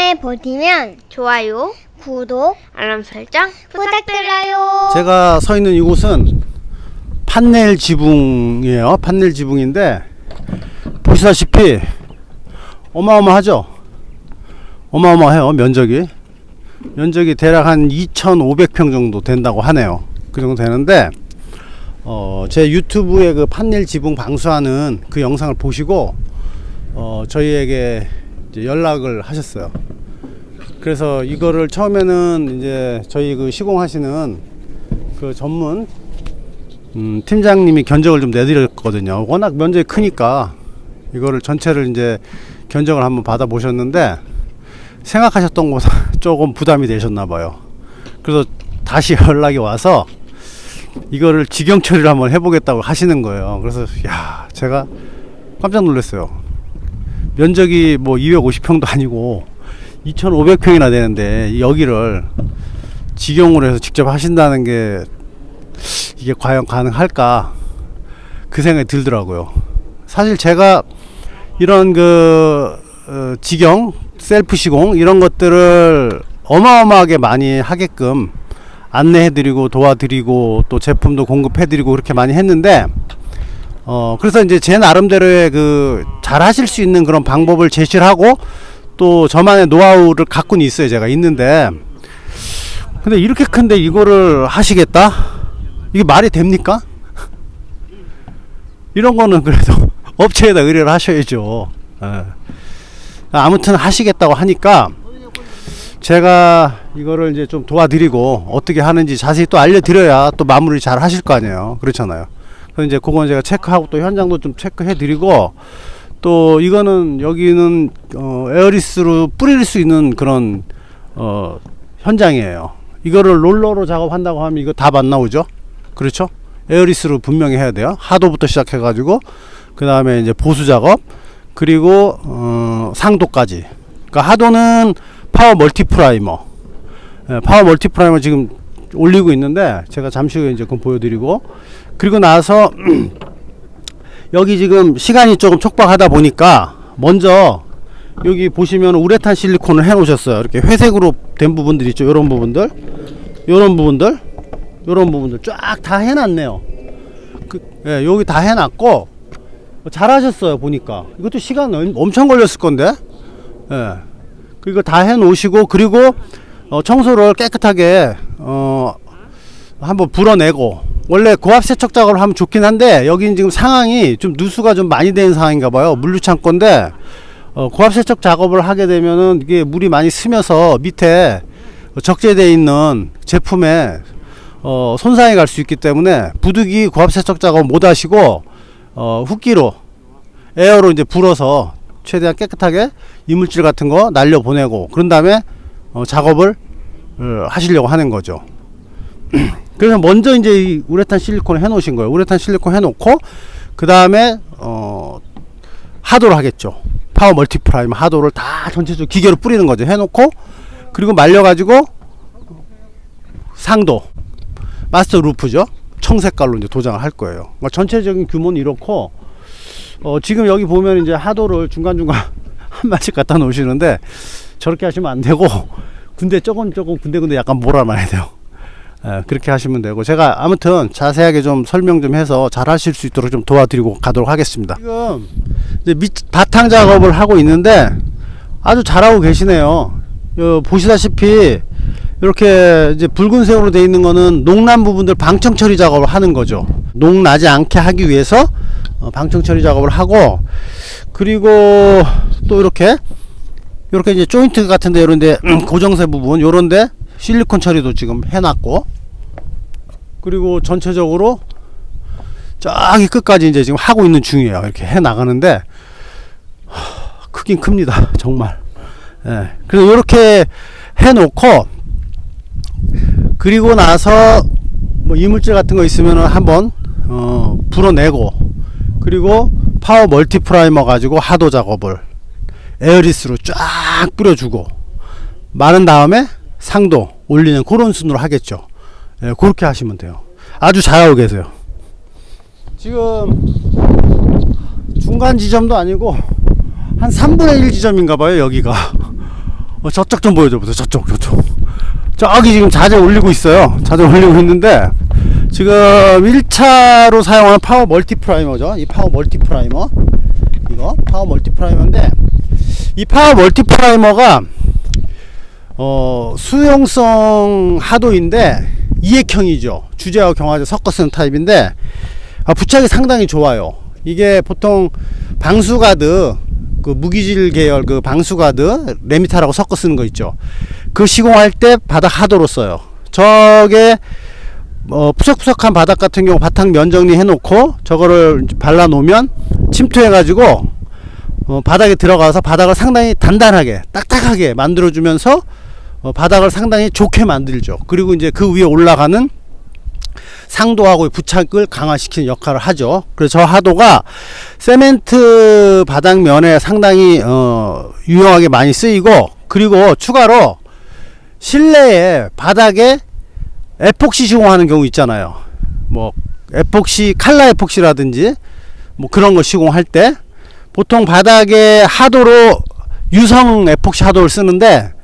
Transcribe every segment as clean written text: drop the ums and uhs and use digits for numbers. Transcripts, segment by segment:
영상에 보시면 좋아요, 구독, 알람 설정 부탁드려요. 제가 서 있는 이곳은 판넬 지붕이에요. 판넬 지붕인데 보시다시피 어마어마하죠. 어마어마해요. 면적이 대략 한 2,500평 정도 된다고 하네요. 그 정도 되는데 제 유튜브에 그 판넬 지붕 방수하는 그 영상을 보시고 저희에게 이제 연락을 하셨어요. 그래서 이거를 처음에는 이제 저희 그 시공하시는 그 전문 팀장님이 견적을 좀 내드렸거든요. 워낙 면적이 크니까 이거를 전체를 이제 견적을 한번 받아 보셨는데 생각하셨던 것보다 조금 부담이 되셨나 봐요. 그래서 다시 연락이 와서 이거를 직영 처리를 한번 해보겠다고 하시는 거예요. 그래서 야, 제가 깜짝 놀랐어요. 면적이 뭐 250평도 아니고 2,500평이나 되는데 여기를 직영으로 해서 직접 하신다는 게 이게 과연 가능할까 그 생각이 들더라고요. 사실 제가 이런 직영 셀프 시공 이런 것들을 어마어마하게 많이 하게끔 안내해드리고 도와드리고 또 제품도 공급해드리고 그렇게 많이 했는데 그래서 이제 제 나름대로의 잘 하실 수 있는 그런 방법을 제시를 하고 또 저만의 노하우를 갖고는 있어요. 제가 있는데 근데 이렇게 큰데 이거를 하시겠다? 이게 말이 됩니까? 이런 거는 그래도 업체에다 의뢰를 하셔야죠. 아무튼 하시겠다고 하니까 제가 이거를 이제 좀 도와드리고 어떻게 하는지 자세히 또 알려드려야 또 마무리 잘 하실 거 아니에요. 그렇잖아요. 그래서 이제 그건 제가 체크하고 또 현장도 좀 체크해드리고 또 이거는 여기는 에어리스로 뿌릴 수 있는 그런 현장이에요. 이거를 롤러로 작업한다고 하면 이거 답 안 나오죠. 그렇죠? 에어리스로 분명히 해야 돼요. 하도부터 시작해 가지고 그 다음에 이제 보수 작업 그리고 상도까지. 그러니까 하도는 파워 멀티프라이머 지금 올리고 있는데 제가 잠시 후에 이제 그건 보여드리고 그리고 나서 여기 지금 시간이 조금 촉박하다 보니까 먼저 여기 보시면 우레탄 실리콘을 해 놓으셨어요. 이렇게 회색으로 된 부분들 있죠. 요런 부분들 쫙 다 해놨네요. 여기 다 해놨고 잘하셨어요. 보니까 이것도 시간 엄청 걸렸을 건데 이거 다 해 놓으시고 그리고 청소를 깨끗하게 한번 불어내고 원래 고압 세척 작업을 하면 좋긴 한데 여기는 지금 상황이 좀 누수가 좀 많이 된 상황인가 봐요. 물류창고인데 고압 세척 작업을 하게 되면은 이게 물이 많이 스며서 밑에 적재되어 있는 제품에 손상이 갈 수 있기 때문에 부득이 고압 세척 작업 못 하시고 흡기로 에어로 이제 불어서 최대한 깨끗하게 이물질 같은 거 날려 보내고 그런 다음에 작업을 하시려고 하는 거죠. 그래서 먼저 이제 이 우레탄 실리콘을 해 놓으신 거예요. 우레탄 실리콘 해 놓고 그 다음에 하도를 하겠죠. 파워 멀티프라이머 하도를 다 전체적으로 기계로 뿌리는 거죠. 해 놓고 그리고 말려 가지고 상도 마스터 루프죠. 청색깔로 이제 도장을 할 거예요. 전체적인 규모는 이렇고 지금 여기 보면 이제 하도를 중간중간 한 마씩 갖다 놓으시는데 저렇게 하시면 안 되고 조금 군데 약간 몰아놔야 돼요. 그렇게 하시면 되고 제가 아무튼 자세하게 좀 설명 좀 해서 잘 하실 수 있도록 좀 도와드리고 가도록 하겠습니다. 지금 이제 바탕 작업을 하고 있는데 아주 잘하고 계시네요. 보시다시피 이렇게 이제 붉은색으로 되어 있는 거는 녹난 부분들 방청 처리 작업을 하는 거죠. 녹나지 않게 하기 위해서 방청 처리 작업을 하고 그리고 또 이렇게 이제 조인트 같은데 이런데 고정세 부분 요런데 실리콘 처리도 지금 해놨고 그리고 전체적으로 저기 끝까지 이제 지금 하고 있는 중이에요. 이렇게 해 나가는데 크긴 큽니다. 정말. 그래서 이렇게 해 놓고 그리고 나서 뭐 이물질 같은 거 있으면은 한번 불어내고 그리고 파워 멀티프라이머 가지고 하도 작업을 에어리스로 쫙 뿌려주고 마른 다음에 상도 올리는 그런 순으로 하겠죠. 그렇게 하시면 돼요. 아주 잘하고 계세요. 지금 중간 지점도 아니고 한 3분의 1 지점인가 봐요. 여기가 저쪽 좀 보여줘 보세요. 저쪽. 저기 지금 자재 올리고 있어요. 자재 올리고 있는데 지금 1차로 사용하는 파워 멀티프라이머죠. 이 파워 멀티프라이머, 이거 파워 멀티프라이머인데, 이 파워 멀티프라이머가 수용성 하도인데 이액형이죠. 주제와 경화제 섞어 쓰는 타입인데, 부착이 상당히 좋아요. 이게 보통 방수가드, 그 무기질 계열 그 방수가드 레미타라고 섞어 쓰는 거 있죠. 그 시공할 때 바닥 하도로 써요. 저게 푸석푸석한 바닥 같은 경우 바탕 면 정리해 놓고 저거를 발라 놓으면 침투해 가지고 바닥에 들어가서 바닥을 상당히 단단하게 딱딱하게 만들어 주면서 바닥을 상당히 좋게 만들죠. 그리고 이제 그 위에 올라가는 상도하고 부착을 강화시키는 역할을 하죠. 그래서 저 하도가 세멘트 바닥면에 상당히 유용하게 많이 쓰이고, 그리고 추가로 실내에 바닥에 에폭시 시공하는 경우 있잖아요. 뭐 에폭시, 칼라 에폭시라든지 뭐 그런 거 시공할 때 보통 바닥에 하도로 유성 에폭시 하도를 쓰는데,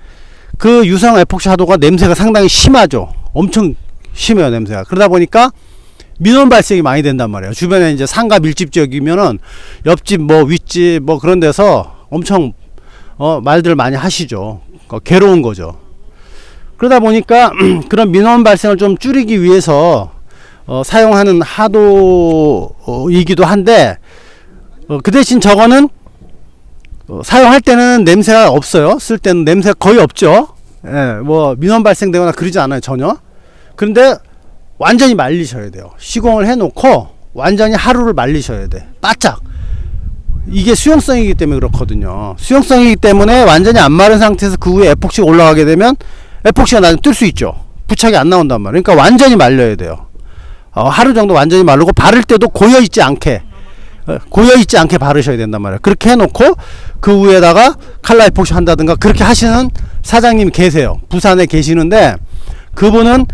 그 유성 에폭시 하도가 냄새가 상당히 심하죠. 엄청 심해요, 냄새가. 그러다 보니까 민원 발생이 많이 된단 말이에요. 주변에 이제 상가 밀집 지역이면은 옆집 뭐 윗집 뭐 그런 데서 엄청 말들 많이 하시죠. 괴로운 거죠. 그러다 보니까 그런 민원 발생을 좀 줄이기 위해서 사용하는 하도이기도 한데, 그 대신 저거는 사용할 때는 냄새가 없어요. 쓸 때는 냄새가 거의 없죠. 예, 뭐 민원 발생되거나 그러지 않아요, 전혀. 그런데 완전히 말리셔야 돼요. 시공을 해 놓고 완전히 하루를 말리셔야 돼. 바짝. 이게 수용성이기 때문에 그렇거든요. 수용성이기 때문에 완전히 안 마른 상태에서 그 위에 에폭시가 올라가게 되면 에폭시가 나중에 뜰 수 있죠. 부착이 안 나온단 말이에요. 그러니까 완전히 말려야 돼요. 하루 정도 완전히 마르고, 바를 때도 고여있지 않게 바르셔야 된단 말이에요. 그렇게 해놓고 그 위에다가 칼라 에폭시 한다든가 그렇게 하시는 사장님이 계세요. 부산에 계시는데, 그분은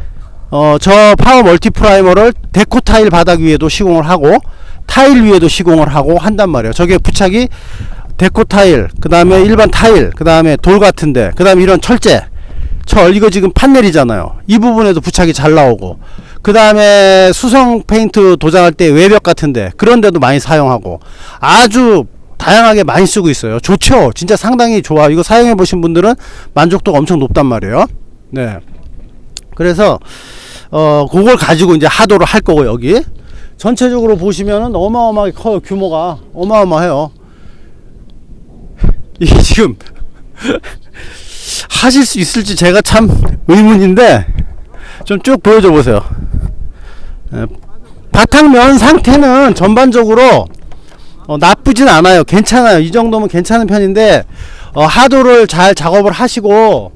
저 파워 멀티프라이머를 데코 타일 바닥 위에도 시공을 하고 타일 위에도 시공을 하고 한단 말이에요. 저게 부착이 데코 타일, 그 다음에 일반 타일, 그 다음에 돌 같은데, 그 다음에 이런 철제, 이거 지금 판넬이잖아요. 이 부분에도 부착이 잘 나오고, 그 다음에 수성 페인트 도장할 때 외벽 같은데 그런 데도 많이 사용하고 아주 다양하게 많이 쓰고 있어요. 좋죠. 진짜 상당히 좋아. 이거 사용해 보신 분들은 만족도가 엄청 높단 말이에요. 네. 그래서 그걸 가지고 이제 하도를 할 거고, 여기 전체적으로 보시면은 어마어마하게 커요. 규모가 어마어마해요. 이게 지금 하실 수 있을지 제가 참 의문인데, 좀 쭉 보여줘 보세요. 바탕면 상태는 전반적으로 나쁘진 않아요. 괜찮아요. 이 정도면 괜찮은 편인데, 하도를 잘 작업을 하시고,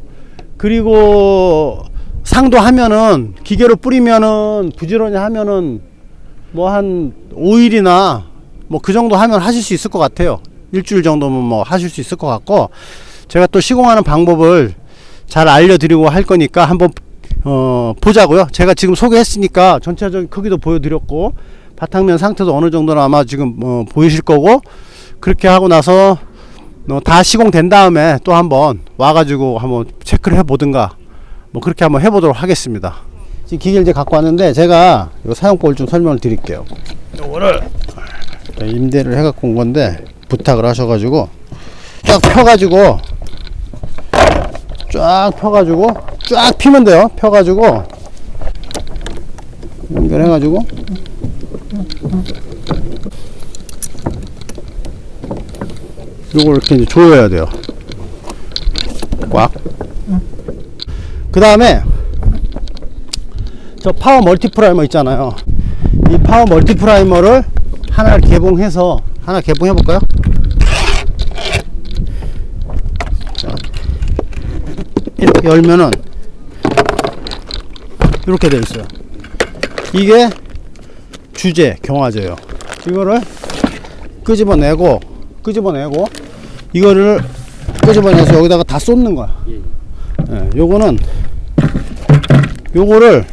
그리고 상도하면은, 기계로 뿌리면은, 부지런히 하면은 뭐 한 5일이나 뭐 그 정도 하면 하실 수 있을 것 같아요. 일주일 정도면 뭐 하실 수 있을 것 같고, 제가 또 시공하는 방법을 잘 알려드리고 할 거니까 한번 보자고요. 제가 지금 소개했으니까 전체적인 크기도 보여드렸고, 바탕면 상태도 어느 정도는 아마 지금 보이실 거고, 그렇게 하고 나서 다 시공된 다음에 또 한번 와가지고 한번 체크를 해보든가 뭐 그렇게 한번 해보도록 하겠습니다. 지금 기계를 이제 갖고 왔는데, 제가 이 사용법을 좀 설명을 드릴게요. 요거를 임대를 해갖고 온 건데, 부탁을 하셔가지고 쫙 펴가지고 쫙 피면 돼요. 펴가지고 연결해가지고 요걸 이렇게 이제 조여야 돼요. 꽉. 그 다음에 저 파워 멀티프라이머 있잖아요. 이 파워 멀티프라이머를 하나 개봉해서, 하나 개봉해 볼까요? 이렇게 열면은 이렇게 되어 있어요. 이게 주제 경화제예요. 이거를 끄집어내고 이거를 끄집어내서 여기다가 다 쏟는 거야. 예, 요거는 요거를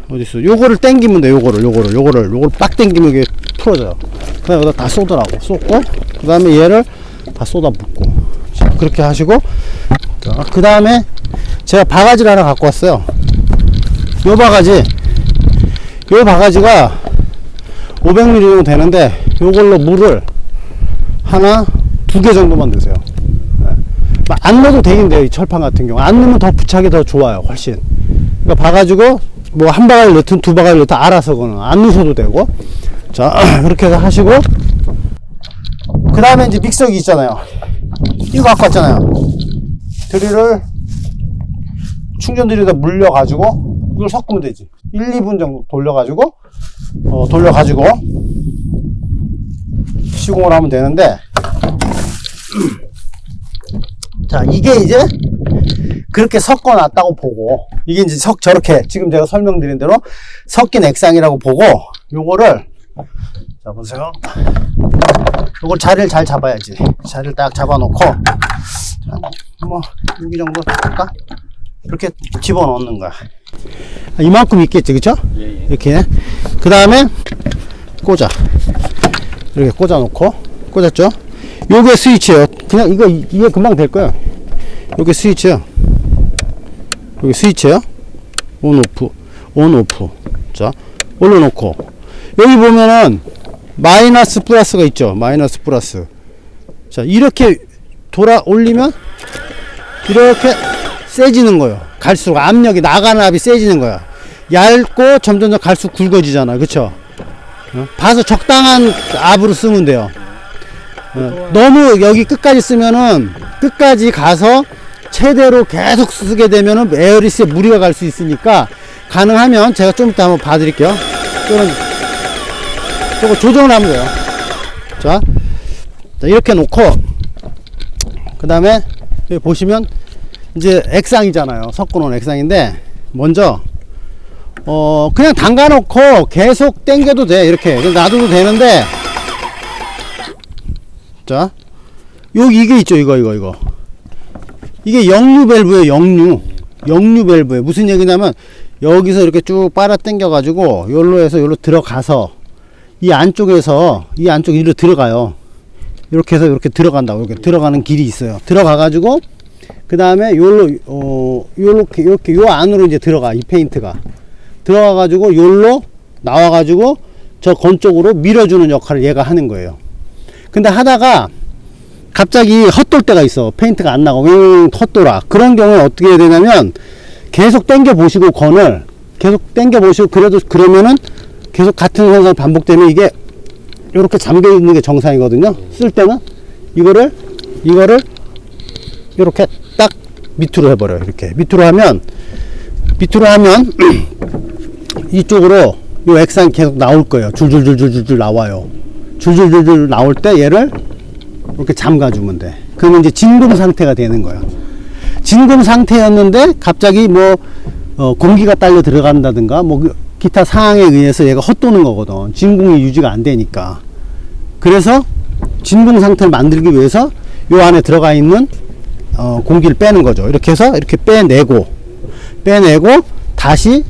어딨어? 요거를 당기면 돼. 요거를 빡 당기면 이게 풀어져요. 그다음에 여기다 다 쏟으라고 쏟고, 그 다음에 얘를 다 쏟아 붓고. 그렇게 하시고, 그 다음에 제가 바가지를 하나 갖고 왔어요. 요 바가지가 500ml 정도 되는데, 요걸로 물을 하나, 2개 정도만 넣으세요. 안 넣어도 되긴데요, 이 철판 같은 경우. 안 넣으면 더 부착이 더 좋아요, 훨씬. 그러니까 봐가지고, 뭐, 한 바가지 넣든 2바가지 넣든 알아서 그거는 안 넣으셔도 되고. 자, 그렇게 해서 하시고, 그 다음에 이제 믹서기 있잖아요. 이거 갖고 왔잖아요. 드릴을 충전드릴에다 물려가지고, 이걸 섞으면 되지. 1, 2분 정도 돌려가지고, 시공을 하면 되는데, 자, 이게 이제 그렇게 섞어 놨다고 보고, 이게 이제 저렇게 지금 제가 설명드린 대로 섞인 액상이라고 보고, 요거를, 자, 보세요. 요걸 자리를 잘 잡아야지. 자리를 딱 잡아놓고, 자, 뭐, 여기 정도 할까? 이렇게 집어넣는 거야. 이만큼 있겠지, 그쵸? 예. 이렇게. 그 다음에, 꽂아. 이렇게 꽂아놓고, 꽂았죠? 요게 스위치예요. 그냥 이게 금방 될 거예요. 요게 스위치야. 요게 스위치야. 온, 오프. 자, 올려놓고. 여기 보면은, 마이너스 플러스가 있죠. 마이너스 플러스. 자, 이렇게 올리면, 이렇게 세지는 거예요. 갈수록 압력이 나가는 압이 세지는 거야. 얇고 점점 갈수록 굵어지잖아. 그쵸? 봐서 적당한 압으로 쓰면 돼요. 너무 여기 끝까지 쓰면은 끝까지 가서 최대로 계속 쓰게 되면은 에어리스에 무리가 갈 수 있으니까 가능하면 제가 좀 이따 한번 봐드릴게요. 저거 조정을 하면 돼요. 자, 이렇게 놓고 그 다음에 여기 보시면 이제 액상이잖아요. 섞어놓은 액상인데 먼저 그냥 담가 놓고 계속 당겨도 돼. 이렇게 놔둬도 되는데, 자, 이게 있죠. 이거. 이게 역류 밸브예요. 역류 밸브예요. 무슨 얘기냐면, 여기서 이렇게 쭉 빨아 당겨 가지고, 요로 해서 요로 들어가서, 이 안쪽에서, 이로 들어가요. 이렇게 해서 이렇게 들어간다고. 이렇게 들어가는 길이 있어요. 들어가 가지고, 그 다음에 요렇게, 요 안으로 이제 들어가. 이 페인트가. 들어가 가지고, 요로 나와 가지고, 저 건 쪽으로 밀어주는 역할을 얘가 하는 거예요. 근데 하다가 갑자기 헛돌 때가 있어. 페인트가 안 나고 헛돌아. 그런 경우에 어떻게 해야 되냐면 계속 당겨 보시고 건을 계속 당겨 보시고 그러면은 계속 같은 현상이 반복되면 이게 이렇게 잠겨 있는 게 정상이거든요. 쓸 때는 이거를 이렇게 딱 밑으로 해버려요. 이렇게 밑으로 하면 이쪽으로 이 액상이 계속 나올 거예요. 줄줄줄줄줄 나와요. 줄줄줄줄 나올 때 얘를 이렇게 잠가주면 돼. 그러면 이제 진공 상태가 되는 거야. 진공 상태였는데 갑자기 뭐 공기가 딸려 들어간다든가 뭐 기타 상황에 의해서 얘가 헛도는 거거든. 진공이 유지가 안 되니까. 그래서 진공 상태를 만들기 위해서 요 안에 들어가 있는 공기를 빼는 거죠. 이렇게 해서 이렇게 빼내고 다시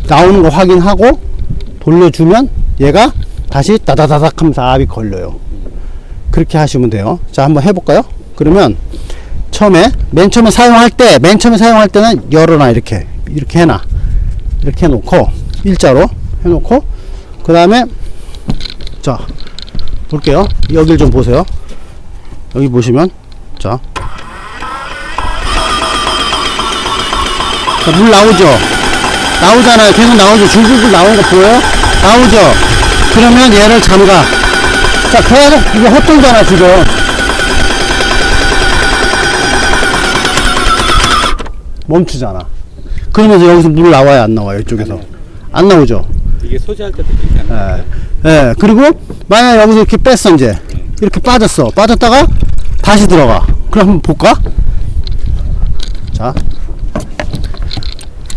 나오는 거 확인하고 돌려주면 얘가 다시 따다다닥 하면서 압이 걸려요. 그렇게 하시면 돼요. 자, 한번 해볼까요? 그러면 맨 처음에 사용할 때는 열어놔. 이렇게 해놔. 이렇게 해놓고 일자로 해놓고 그 다음에 자, 볼게요. 여길 좀 보세요. 여기 보시면 자, 물 나오잖아요. 계속 나오죠. 줄줄줄 나오는 거 보여요? 나오죠? 그러면 얘를 잠가. 자, 계속 이게 헛돌잖아 지금. 멈추잖아. 그러면서 여기서 물 나와요, 안 나와요? 이쪽에서 안 나오죠. 이게 소지할 때도 그렇게 하는 거예요? 예. 그리고 만약 여기서 이렇게 뺐어. 이제 이렇게 빠졌다가 다시 들어가. 그럼 한번 볼까? 자,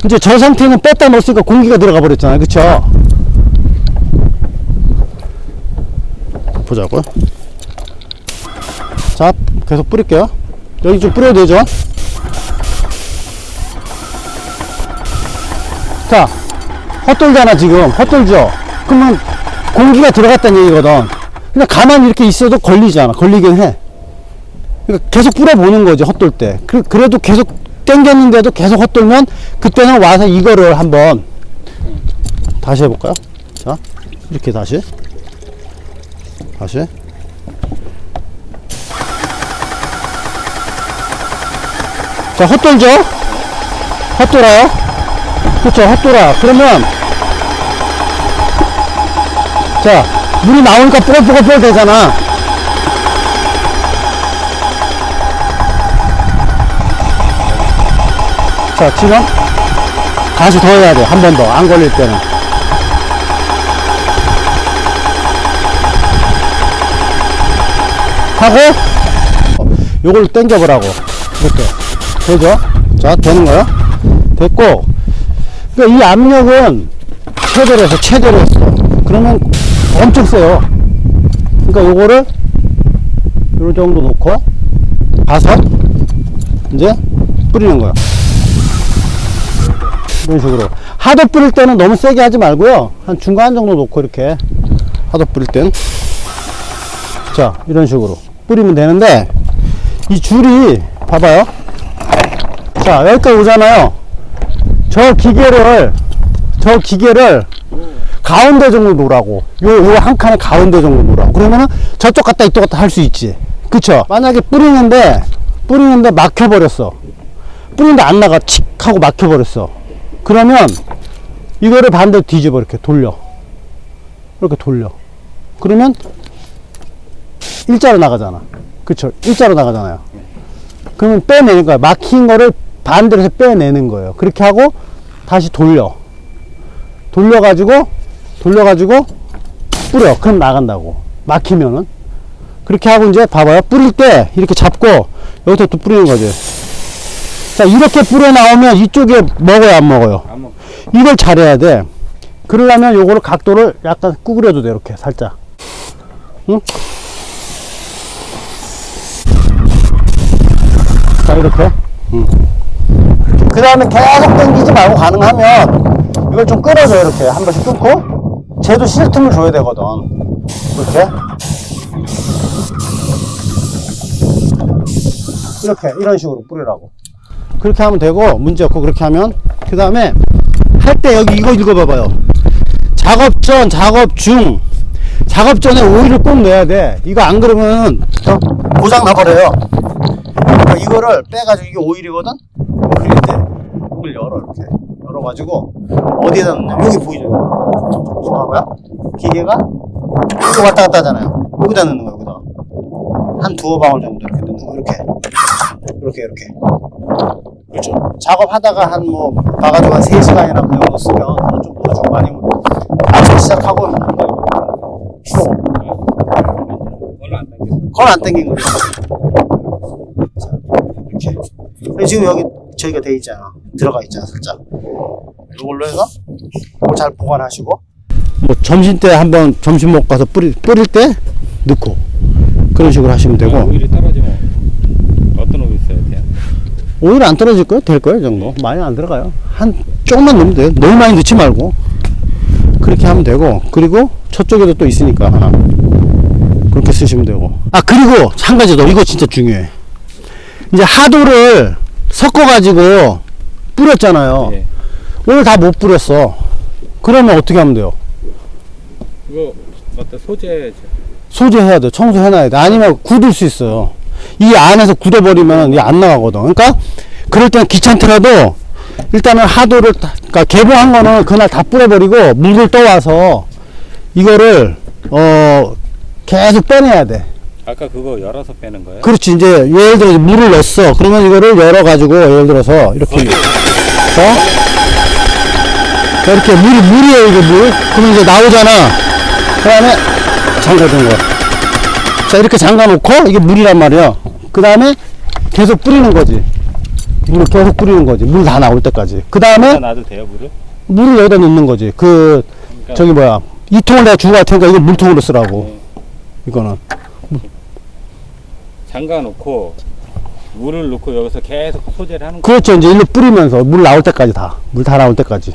이제 저 상태는 뺐다 넣었으니까 공기가 들어가 버렸잖아요. 그쵸? 보자고요. 자, 계속 뿌릴게요. 여기 좀 뿌려도 되죠? 자, 헛돌잖아 지금. 헛돌죠? 그러면 공기가 들어갔다는 얘기거든. 그냥 가만히 이렇게 있어도 걸리잖아. 걸리긴 해. 그러니까 계속 뿌려보는 거지, 헛돌 때. 그래도 계속 땡겼는데도 계속 헛돌면 그때는 와서 이거를 한번 다시 해볼까요? 자, 이렇게 다시. 자, 헛돌죠? 헛돌아요? 그렇죠, 헛돌아. 그러면 자, 물이 나오니까 뽀글뽀글 되잖아. 자, 지금 다시 더 해야 돼. 한 번 더. 안 걸릴 때는. 하고 요걸 당겨보라고. 이렇게. 되죠? 자, 되는 거야? 됐고. 그러니까 이 압력은 최대로 했어. 그러면 엄청 세요. 그러니까 요거를 요 정도 놓고 가서 이제 뿌리는 거야. 이런 식으로. 하도 뿌릴 때는 너무 세게 하지 말고요. 한 중간 정도 놓고 이렇게 하도 뿌릴 땐. 자, 이런 식으로 뿌리면 되는데 이 줄이 봐봐요. 자, 여기까지 오잖아요. 저 기계를 가운데 정도 놓으라고. 요 한 칸의 가운데 정도 놓으라고. 그러면은 저쪽 갔다 이쪽 갔다 할 수 있지. 그쵸? 만약에 뿌리는데 막혀버렸어. 뿌리는데 안 나가. 칙 하고 막혀버렸어. 그러면 이거를 반대로 뒤집어. 이렇게 돌려. 그러면 일자로 나가잖아. 그쵸? 일자로 나가잖아요. 그러면 빼내는 거야. 막힌 거를 반대로 해서 빼내는 거예요. 그렇게 하고 다시 돌려가지고 뿌려. 그럼 나간다고. 막히면은. 그렇게 하고 이제 봐봐요. 뿌릴 때 이렇게 잡고 여기서 또 뿌리는 거지. 자, 이렇게 뿌려 나오면 이쪽에 먹어요, 안 먹어요? 안 먹. 이걸 잘해야 돼. 그러려면 요거를 각도를 약간 구부려도 돼. 이렇게 살짝. 응? 자, 이렇게. 그 다음에 계속 당기지 말고 가능하면 이걸 좀 끌어줘. 이렇게 한 번씩 끊고 쟤도 쉴 틈을 줘야 되거든. 이렇게 이런 식으로 뿌리라고. 그렇게 하면 되고 문제 없고. 그렇게 하면 그 다음에 할 때 여기 이거 읽어봐봐요. 작업 전, 작업 중. 작업 전에 오일을 꼭 넣어야 돼. 이거 안 그러면 고장 나버려요. 그러니까 이거를 빼가지고, 이게 오일이거든? 그럴 때 이걸 열어. 이렇게 열어가지고 어디에다 넣냐면 여기 보이죠? 봐봐요. 기계가 이거 왔다 갔다 하잖아요. 여기다 넣는 거야. 여기다 한 두어 방울 정도 이렇게 넣는 거. 이렇게. 그렇죠. 작업하다가 한 봐가지고 한 3시간이나 그 정도 쓰면 좀 넣어주고, 아니면 아침 시작하고 쉬어. 그건 안 당긴 거죠. 자, 이렇게. 지금 여기 저희가 돼 있잖아. 들어가 있잖아, 살짝. 이걸로 해서 잘 보관하시고. 점심 때 한번 점심 먹고 가서 뿌릴 때 넣고. 그런 식으로 하시면 되고. 오일이 떨어지면 어떤 오일 써야 돼요? 오일 안 떨어질 거예요? 될 거예요, 이 정도. 많이 안 들어가요. 조금만 넣으면 돼요. 너무 많이 넣지 말고. 그렇게 하면 되고. 그리고 저쪽에도 또 있으니까 그렇게 쓰시면 되고. 그리고 한 가지 더. 이거 진짜 중요해. 이제 하도를 섞어가지고 뿌렸잖아요. 네. 오늘 다 못 뿌렸어. 그러면 어떻게 하면 돼요? 이거 어떤 소재해야 돼. 청소해놔야 돼. 아니면 굳을 수 있어요. 이 안에서 굳어버리면 이게 안 나가거든. 그러니까 그럴 때는 귀찮더라도 일단은 하도를 그러니까 개봉한 거는 그날 다 뿌려버리고 물을 떠와서 이거를 계속 빼내야 돼. 아까 그거 열어서 빼는 거예요? 그렇지. 이제 예를 들어 물을 넣었어. 그러면 이거를 열어가지고 예를 들어서 이렇게 이렇게 물이에요. 이거 물. 그러면 이제 나오잖아. 그 다음에 잠가둔 거. 자, 이렇게 잠가 놓고 이게 물이란 말이야. 그 다음에 계속 뿌리는 거지. 물을 계속 뿌리는 거지. 물 다 나올 때까지. 그 다음에 놔도 돼요, 물을? 물을 여기다 넣는 거지. 저기 뭐야, 이 통을 내가 주고 갈 테니까 이걸 물통으로 쓰라고. 이거는 잠가 놓고 물을 넣고 여기서 계속 소재를 하는 거예요. 그렇죠. 이제 일로 뿌리면서 물 나올 때까지 물 다 나올 때까지.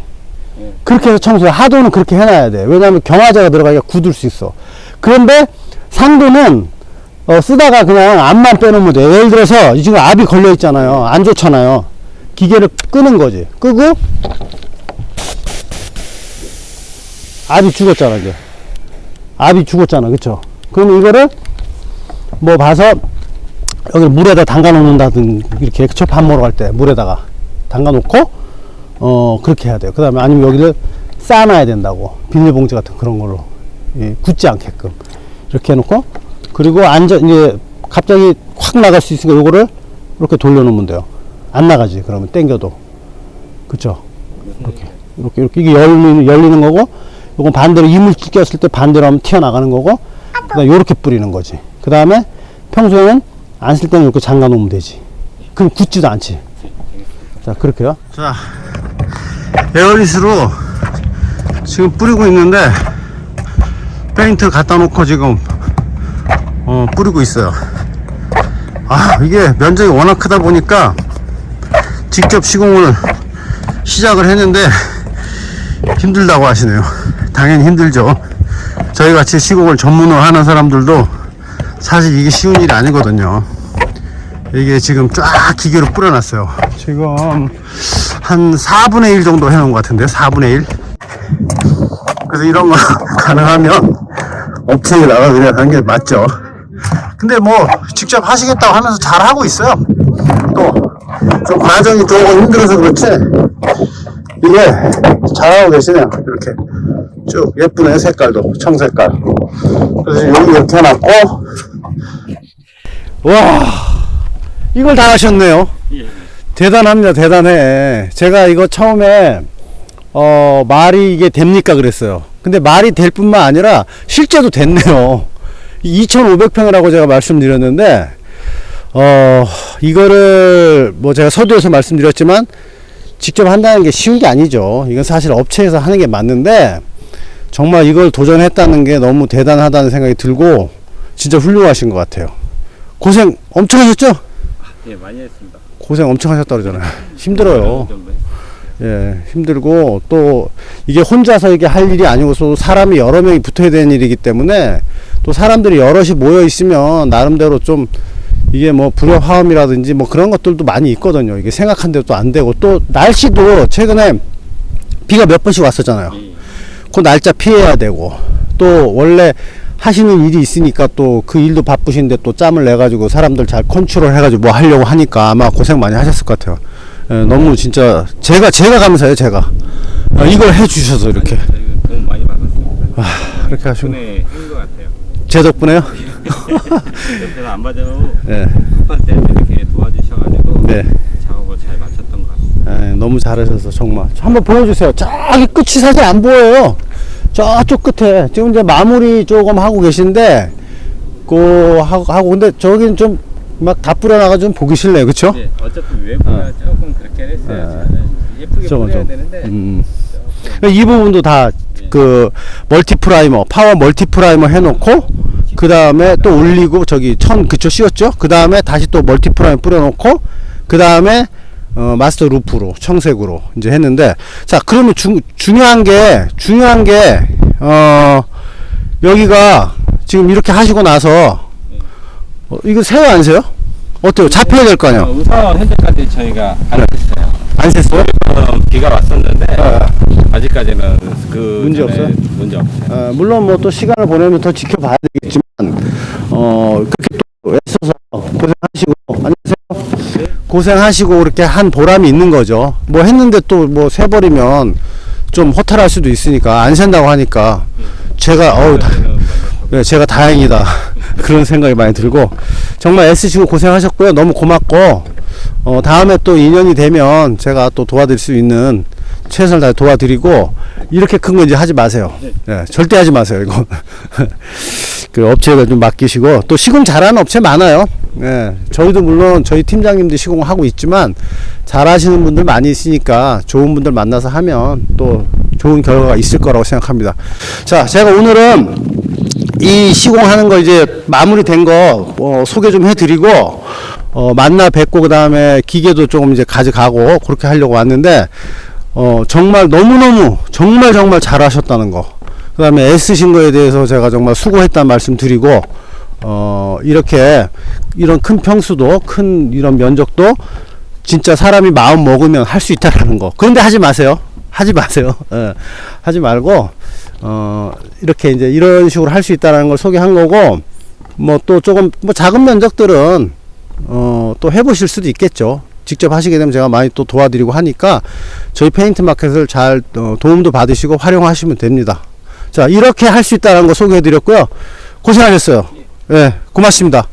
그렇게 해서 청소해. 하도는 그렇게 해놔야 돼. 왜냐하면 경화제가 들어가니까 굳을 수 있어. 그런데 상도는 쓰다가 그냥 압만 빼놓으면 돼요. 예를 들어서 지금 압이 걸려 있잖아요. 안 좋잖아요. 기계를 끄는 거지. 끄고 압이 죽었잖아. 이제 압이 죽었잖아. 그쵸? 그러면 이거를 뭐 봐서 여기 물에다 담가 놓는다든 이렇게 그쵸? 밥 먹으러 갈 때 물에다가 담가 놓고 그렇게 해야 돼요. 그 다음에 아니면 여기를 쌓아놔야 된다고. 비닐봉지 같은 그런 걸로 굳지 않게끔 이렇게 해놓고, 그리고 이제 갑자기 확 나갈 수 있으니까 요거를 이렇게 돌려놓으면 돼요. 안 나가지. 그러면 당겨도. 그쵸? 이렇게 이게 열리는 거고, 요건 반대로 이물질 꼈을 때 반대로 하면 튀어나가는 거고, 그 다음에 요렇게 뿌리는 거지. 그 다음에 평소에는 안 쓸 때는 이렇게 잠가 놓으면 되지. 그럼 굳지도 않지. 자, 그렇게요. 자, 에어리스로 지금 뿌리고 있는데, 페인트 갖다 놓고 지금 뿌리고 있어요. 이게 면적이 워낙 크다 보니까 직접 시공을 시작을 했는데 힘들다고 하시네요. 당연히 힘들죠. 저희 같이 시공을 전문으로 하는 사람들도 사실 이게 쉬운 일이 아니거든요. 이게 지금 쫙 기계로 뿌려놨어요. 지금 한 4분의 1 정도 해놓은 것 같은데요. 4분의 1. 그래서 이런 거 가능하면 업체에 나가 그냥 하는 게 맞죠. 근데 뭐 직접 하시겠다고 하면서 잘 하고 있어요. 또 좀 과정이 조금 힘들어서 그렇지 이게 잘하고 계시네요. 이렇게 쭉 예쁘네. 색깔도 청색깔. 그래서 여기 이렇게 해놨고, 와, 이걸 다 하셨네요. 대단합니다. 대단해. 제가 이거 처음에 말이 이게 됩니까 그랬어요. 근데 말이 될 뿐만 아니라 실제도 됐네요. 2500평이라고 제가 말씀드렸는데 이거를 뭐 제가 서두에서 말씀드렸지만 직접 한다는 게 쉬운 게 아니죠. 이건 사실 업체에서 하는 게 맞는데, 정말 이걸 도전했다는 게 너무 대단하다는 생각이 들고 진짜 훌륭하신 것 같아요. 고생 엄청 하셨죠? 예, 많이 했습니다. 고생 엄청 하셨다 그러잖아요. 힘들어요. 예, 힘들고 또 이게 혼자서 이게 할 일이 아니고서 사람이 여러 명이 붙어야 되는 일이기 때문에, 또 사람들이 여럿이 모여 있으면 나름대로 좀 이게 뭐 불협화음이라든지 뭐 그런 것들도 많이 있거든요. 이게 생각한 대로 또 안 되고, 또 날씨도 최근에 비가 몇 번씩 왔었잖아요. 그 날짜 피해야 되고, 또 원래 하시는 일이 있으니까 또 그 일도 바쁘신데 또 짬을 내 가지고 사람들 잘 컨트롤 해 가지고 뭐 하려고 하니까 아마 고생 많이 하셨을 것 같아요. 예, 너무 진짜 제가 감사해요. 제가 이걸 해 주셔서 이렇게 도움 많이 받았습니다. 이렇게 하시고 힘든 것 같아요. 제 덕분에요. 옆에서 안 봐도 네. 급할 때 이렇게 도와주셔가지고 네. 작업을 잘 마쳤던 것 같습니다. 예, 너무 잘하셔서 정말. 한번 보여주세요. 저기 끝이 사실 안 보여요. 저쪽 끝에 지금 이제 마무리 조금 하고 계신데, 하고 근데 저기는 좀 막 다 뿌려놔가지고 좀 보기 싫네요. 그쵸? 네, 어차피 외부가 조금 그렇게 했어요. 예쁘게 뿌려야 되는데 이 부분도 다 그 멀티프라이머, 파워 멀티프라이머 해놓고, 그 다음에 또 올리고 저기 그쵸 씌웠죠? 그 다음에 다시 또 멀티프라이머 뿌려놓고, 그 다음에 마스터 루프로 청색으로 이제 했는데, 자, 그러면 중요한 게 여기가 지금 이렇게 하시고 나서 이거 세요 안 세요? 어때요? 잡혀야 될 거 아니야? 우선 현재까지 저희가 안 했어요. 안 셌어요? 비가 왔었는데 아직까지는 그 문제 없어요? 문제 없어요. 물론 뭐 또 시간을 보내면 더 지켜봐야 되겠지만, 그렇게 또 애써서 고생하시고, 안녕하세요. 네? 고생하시고 그렇게 한 보람이 있는 거죠. 뭐 했는데 또 뭐 세버리면 좀 허탈할 수도 있으니까, 안 샌다고 하니까 제가 네, 제가 다행이다 그런 생각이 많이 들고, 정말 애쓰시고 고생하셨고요. 너무 고맙고, 다음에 또 인연이 되면 제가 또 도와드릴 수 있는 최선을 다해 도와드리고, 이렇게 큰 거 이제 하지 마세요. 네, 절대 하지 마세요. 이거 그 업체가 좀 맡기시고, 또 시공 잘하는 업체 많아요. 네, 저희도 물론 저희 팀장님도 시공을 하고 있지만 잘하시는 분들 많이 있으니까 좋은 분들 만나서 하면 또 좋은 결과가 있을 거라고 생각합니다. 자, 제가 오늘은 이 시공하는 거 이제 마무리된 거 소개 좀 해드리고, 만나 뵙고, 그 다음에 기계도 조금 이제 가져가고 그렇게 하려고 왔는데, 정말 너무너무 정말 잘하셨다는 거, 그 다음에 애쓰신 거에 대해서 제가 정말 수고했다는 말씀 드리고, 이렇게 이런 큰 평수도 큰 이런 면적도 진짜 사람이 마음 먹으면 할 수 있다라는 거. 그런데 하지 마세요. 하지 마세요. 예, 하지 말고 이렇게 이제 이런 식으로 할 수 있다라는 걸 소개한 거고, 뭐 또 조금 뭐 작은 면적들은 또 해보실 수도 있겠죠. 직접 하시게 되면 제가 많이 또 도와드리고 하니까 저희 페인트 마켓을 잘 도움도 받으시고 활용하시면 됩니다. 자, 이렇게 할 수 있다는 거 소개해 드렸고요. 고생하셨어요. 예, 고맙습니다.